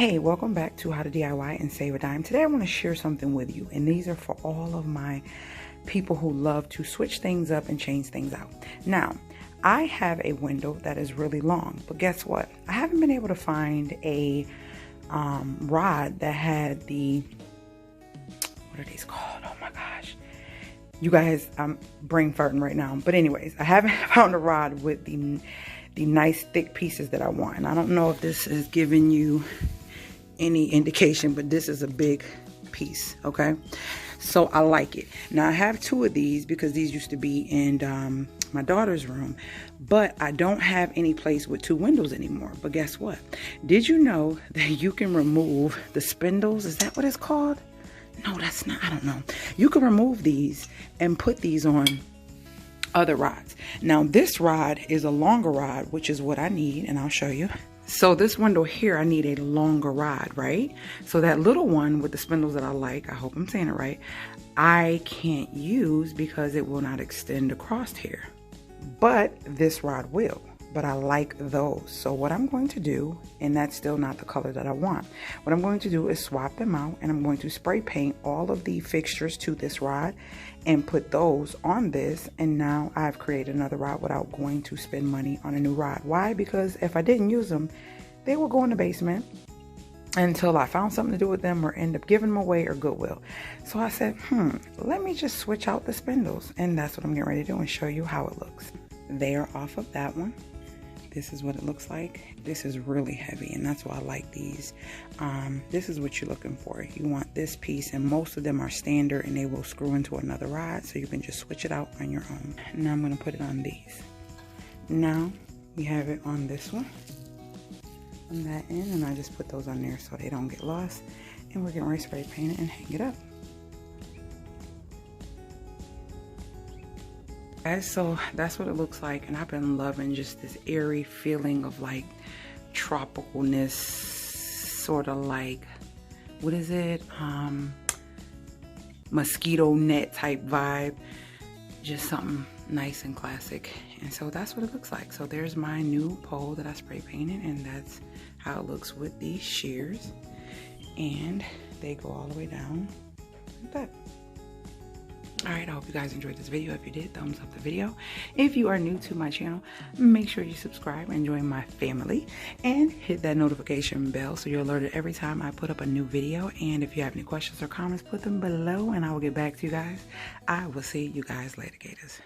Hey, welcome back to How to DIY and Save a Dime. Today I want to share something with you, and these are for all of my people who love to switch things up and change things out. Now, I have a window that is really long, but guess what? I haven't been able to find a rod that had the, what are these called? Oh my gosh. You guys, I'm brain farting right now. But anyways, I haven't found a rod with the nice thick pieces that I want. And I don't know if this is giving you any indication, but this is a big piece, okay? So I like it. Now I have two of these because these used to be in my daughter's room, but I don't have any place with two windows anymore. But guess what? Did you know that you can remove the spindles? Is that what it's called? No, that's not. I don't know. You can remove these and put these on other rods. Now this rod is a longer rod, which is what I need, and I'll show you. So this window here, I need a longer rod, right? So that little one with the spindles that I like, I hope I'm saying it right, I can't use because it will not extend across here. But this rod will. But I like those. So what I'm going to do, and that's still not the color that I want, what I'm going to do is swap them out, and I'm going to spray paint all of the fixtures to this rod and put those on this, and now I've created another rod without going to spend money on a new rod. Why? Because if I didn't use them, they will go in the basement until I found something to do with them or end up giving them away or Goodwill. So I said, let me just switch out the spindles, and that's what I'm getting ready to do and show you how it looks. They are off of that one. This is what it looks like. This is really heavy, and that's why I like these. This is what you're looking for. You want this piece, and most of them are standard, and they will screw into another rod, so you can just switch it out on your own. Now I'm gonna put it on these. Now we have it on this one, on that end, and I just put those on there so they don't get lost. And we're getting ready to spray paint it and hang it up. Guys, so that's what it looks like, and I've been loving just this airy feeling of like tropicalness, sort of like, what is it, mosquito net type vibe, just something nice and classic. And so that's what it looks like. So there's my new pole that I spray painted, and that's how it looks with these shears, and they go all the way down like that. Alright, I hope you guys enjoyed this video. If you did, thumbs up the video. If you are new to my channel, make sure you subscribe and join my family. And hit that notification bell so you're alerted every time I put up a new video. And if you have any questions or comments, put them below and I will get back to you guys. I will see you guys later, Gators.